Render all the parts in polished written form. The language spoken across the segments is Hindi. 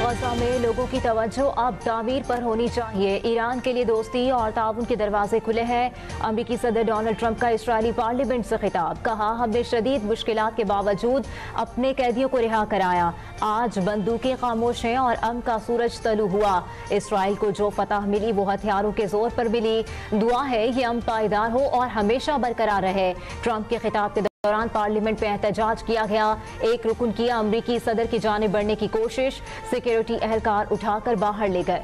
गजा में लोगों की तवज्जो अब तामीर पर होनी चाहिए। ईरान के लिए दोस्ती और ताउन के दरवाजे खुले हैं। अमेरिकी सदर डोनाल्ड ट्रंप का इसराइली पार्लियामेंट से खिताब। कहा, हमने शदीद मुश्किलात के बावजूद अपने कैदियों को रिहा कराया। आज बंदूकें खामोश हैं और अमन का सूरज तलू हुआ। इसराइल को जो फतह मिली वो हथियारों के जोर पर मिली। दुआ है ये अमन पायदार हो और हमेशा बरकरार रहे। ट्रंप के खिताब के दौरान पार्लियामेंट में एहतजाज किया गया। एक रुकन किया अमरीकी सदर की जानिब बढ़ने की कोशिश। सिक्योरिटी एहलकार उठाकर बाहर ले गए।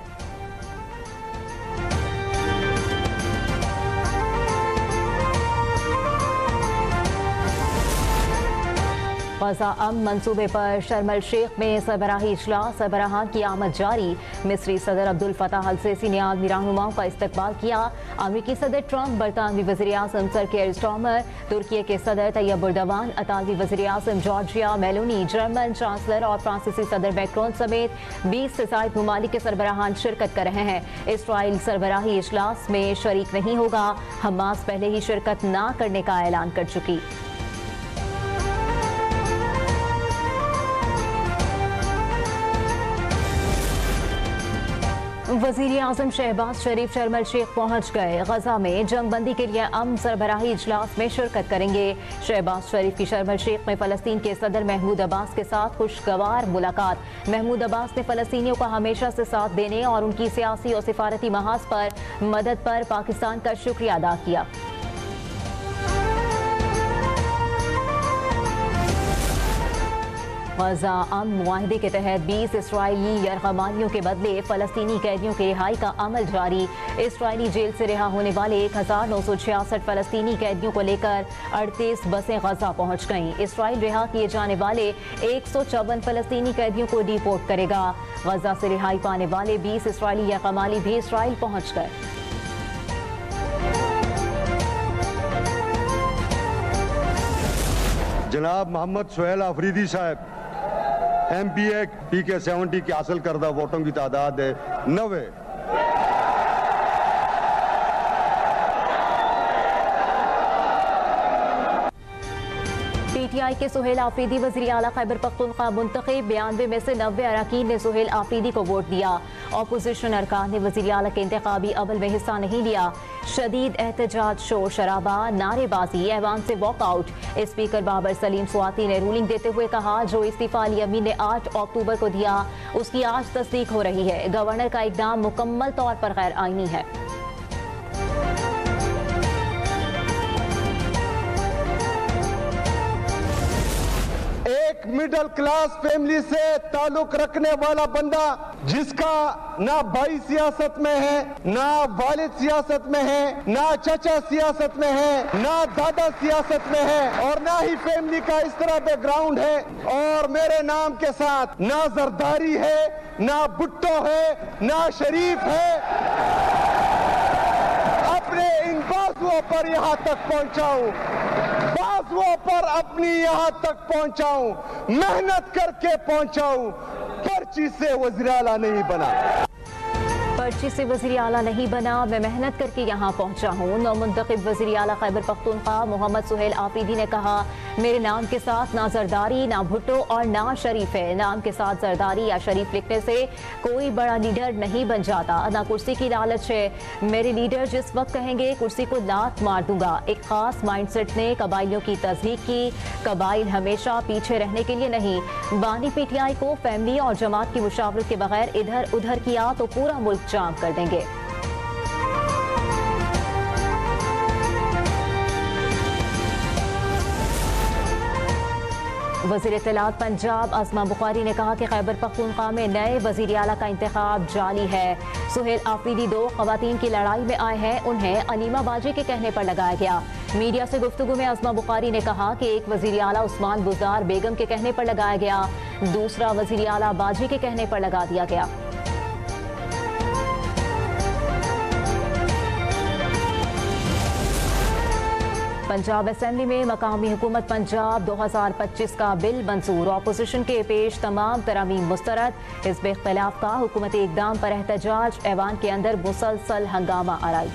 गजा अमन मंसूबे पर शर्म अल शेख में सरबराही इजलास। सरबराहान की आमद जारी। मिस्री सदर अब्दुल फताह अल सीसी ने आलमी रहनुमाओं का इस्तकबाल किया। अमेरिकी सदर ट्रंप, बरतानवी वज़ीर आज़म सर केयर स्टार्मर, तुर्की के सदर तैयब एर्दोगान, इतालवी वज़ीर आज़म जॉर्जिया मेलोनी, जर्मन चांसलर और फ्रांसीसी सदर मैक्रोन समेत 20 से ज़ायद ममालिक के सरबराहान शिरकत कर रहे हैं। इसराइल सरबराही इजलास में शरीक नहीं होगा। हमास पहले ही शिरकत न करने का ऐलान कर चुकी। वज़ीर आज़म शहबाज शरीफ शर्म अल शेख पहुंच गए। गजा में जंगबंदी के लिए अमन सरबराही इजलास में शिरकत करेंगे। शहबाज शरीफ की शर्म अल शेख में फ़लस्तीन के सदर महमूद अब्बास के साथ खुशगवार मुलाकात। महमूद अब्बास ने फ़लस्तीनियों का हमेशा से साथ देने और उनकी सियासी और सिफारती महाज पर मदद पर पाकिस्तान का शुक्रिया अदा किया। गजा अमन मुआहदे के तहत 20 इसराइली यरगमानियों के बदले फ़लस्तीनी कैदियों की रिहाई का अमल जारी। इसराइली जेल से रिहा होने वाले 1966 फ़लस्तीनी कैदियों को लेकर 38 बसें गजा पहुंच गईं। इसराइल रिहा किए जाने वाले 154 फ़लस्तीनी कैदियों को डिपोर्ट करेगा। गजा से रिहाई पाने वाले 20 इसराइली यरगमानी भी इसराइल पहुंच गए। जनाब मोहम्मद सुहेल आफरीदी साहब MPA PK 70 की हासिल करदा वोटों की तादाद है 90। PTI के सुहेल आफरीदी वज़ीर आला खैबर पख्तूनख्वा मुंतखब। 92 में से 90 अरकान ने सुहेल आफरीदी को वोट दिया। अपोजिशन अरकान ने वज़ीर आला के इंतखाबी अमल में हिस्सा नहीं लिया। शदीद एहतजाज, शोर शराबा, नारेबाजी, ऐवान से वॉकआउट। स्पीकर बाबर सलीम स्वाति ने रूलिंग देते हुए कहा, जो इस्तीफा अली अमीन ने 8 अक्टूबर को दिया उसकी आज तस्दीक हो रही है। गवर्नर का इकदाम मुकम्मल तौर पर गैर आईनी है। एक मिडिल क्लास फैमिली से ताल्लुक रखने वाला बंदा जिसका ना भाई सियासत में है, ना वालिद सियासत में है, ना चाचा सियासत में है, ना दादा सियासत में है और ना ही फैमिली का इस तरह बैकग्राउंड है। और मेरे नाम के साथ ना जरदारी है, ना भुट्टो है, ना शरीफ है। अपने इन बाजुओं पर यहाँ तक पहुंचाऊं, बाजुओं पर अपनी यहाँ तक पहुंचाऊं, मेहनत करके पहुंचाऊं। पर्ची से वज़ीर आला नहीं बना, पर्ची से वज़ीर आला नहीं बना, मैं मेहनत करके यहाँ पहुँचा हूँ। नौमुंतखब वज़ीर आला खैबर पख्तूनख्वा मोहम्मद सुहेल आफरीदी ने कहा, मेरे नाम के साथ ना जरदारी, ना भुट्टो और ना शरीफ है। नाम के साथ जरदारी या शरीफ लिखने से कोई बड़ा लीडर नहीं बन जाता। ना कुर्सी की लालच है। मेरे लीडर जिस वक्त कहेंगे कुर्सी को लात मार दूंगा। एक खास माइंडसेट ने कबाइलियों की तस्दीक की। कबाइल हमेशा पीछे रहने के लिए नहीं। बानी PTI को फैमिली और जमात की मुशावरत के बगैर इधर उधर किया तो पूरा मुल्क जाम कर देंगे। वज़ीर इत्तलात पंजाब अज़मा बुखारी ने कहा कि खैबर पख्तूनख्वा में नए वज़ीर आला का इंतखाब जाली है। सुहेल आफरीदी 2 ख़वातीन की लड़ाई में आए हैं, उन्हें अलीमा बाजी के कहने पर लगाया गया। मीडिया से गुफ्तगू में अज़मा बुखारी ने कहा कि एक वज़ीर आला उस्मान बुज़दार बेगम के कहने पर लगाया गया, दूसरा वज़ीर आला बाजी के कहने पर लगा दिया गया। पंजाब असेंबली में मकामी हुकूमत पंजाब 2025 का बिल मंजूर। अपोजिशन के पेश तमाम तरामीम मुस्तरद। हिज़्ब इख्तिलाफ का हुकूमती इक़दाम पर एहतजाज। ऐवान के अंदर मुसलसल हंगामा आराई।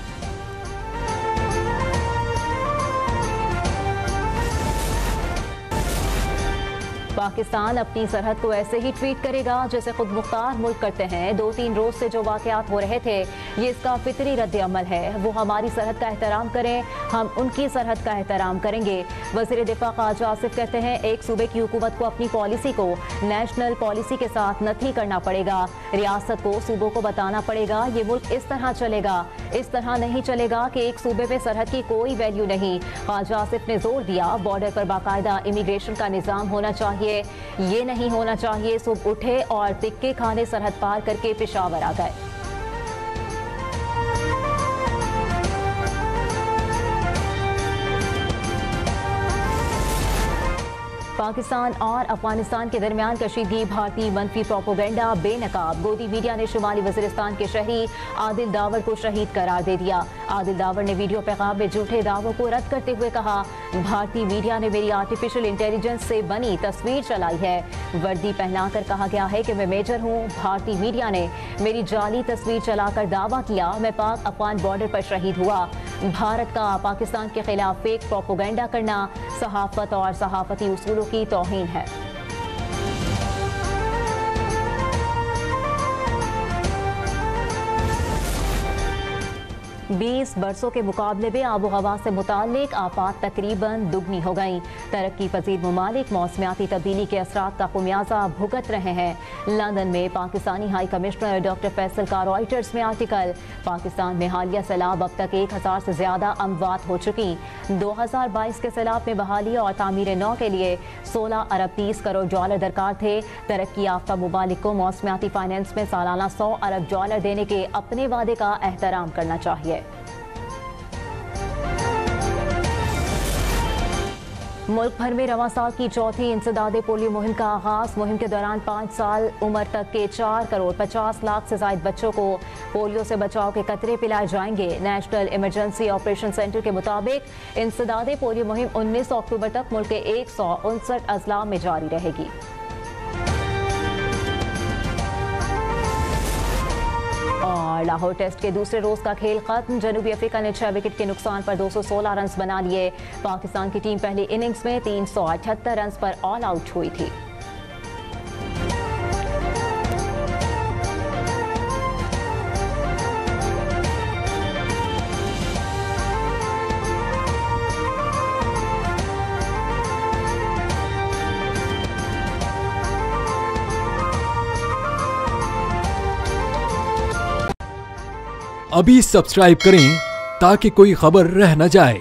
पाकिस्तान अपनी सरहद को ऐसे ही ट्रीट करेगा जैसे खुद मुख्तार मुल्क करते हैं। 2-3 रोज से जो वाकयात हो रहे थे, ये इसका फितरी रद्द अमल है। वो हमारी सरहद का एहतराम करें, हम उनकी सरहद का एहतराम करेंगे। वज़ीर दिफा ख्वाजा आसिफ कहते हैं, एक सूबे की हुकूमत को अपनी पॉलिसी को नेशनल पॉलिसी के साथ नथी करना पड़ेगा। रियासत को सूबों को बताना पड़ेगा ये मुल्क इस तरह चलेगा, इस तरह नहीं चलेगा कि एक सूबे पे सरहद की कोई वैल्यू नहीं। ख्वाजा आसिफ ने जोर दिया, बॉर्डर पर बाकायदा इमिग्रेशन का निज़ाम होना चाहिए। ये नहीं होना चाहिए सुबह उठे और तिक्के खाने सरहद पार करके पेशावर आ गए। पाकिस्तान और अफगानिस्तान के दरमियान कशीदगी, भारतीय मनफी प्रोपोगेंडा बेनकाब। गोदी मीडिया ने शुमाली वज़ीरिस्तान के शहरी आदिल दावर को शहीद करार दे दिया। आदिल दावर ने वीडियो पैगाम में झूठे दावों को रद्द करते हुए कहा, भारतीय मीडिया ने मेरी आर्टिफिशियल इंटेलिजेंस से बनी तस्वीर चलाई है। वर्दी पहनाकर कहा गया है कि मैं मेजर हूँ। भारतीय मीडिया ने मेरी जाली तस्वीर चलाकर दावा किया मैं पाक अफगान बॉर्डर पर शहीद हुआ। भारत का पाकिस्तान के खिलाफ फेक प्रोपोगेंडा करना सहाफत और सहाफती उसूलों की तौहीन है। 20 बरसों के मुकाबले में आबो हवा से मुताल्लिक आफात तकरीबन दुगनी हो गई। तरक्की पजीर ममालिक मौसमियाती तब्दीली के असरात का खुमियाजा भुगत रहे हैं। लंदन में Pakistani high commissioner doctor Faisal का रॉयटर्स में आर्टिकल। पाकिस्तान में हालिया सैलाब अब तक 1000 से ज्यादा अमवात हो चुकी। 2022 के सैलाब में बहाली और तामीर नौ के लिए 16 अरब 30 करोड़ डॉलर दरकार थे। तरक्की याफ्ता मुमालिक को मौसमियाती फाइनेंस में सालाना 100 अरब डॉलर देने के अपने वादे का एहतराम करना चाहिए। मुल्क भर में रवां साल की चौथी इंसदादे पोलियो मुहिम का आगाज। मुहिम के दौरान 5 साल उम्र तक के 4 करोड़ 50 लाख से ज्यादा बच्चों को पोलियो से बचाव के कतरे पिलाए जाएंगे। नेशनल इमरजेंसी ऑपरेशन सेंटर के मुताबिक इंसदादे पोलियो मुहिम 19 अक्टूबर तक मुल्क के 159 अजला में जारी रहेगी। और लाहौर टेस्ट के दूसरे रोज का खेल खत्म। जनूबी अफ्रीका ने 6 विकेट के नुकसान पर 216 रन बना लिए। पाकिस्तान की टीम पहली इनिंग्स में 378 रन पर ऑल आउट हुई थी। अभी सब्सक्राइब करें ताकि कोई खबर रह न जाए।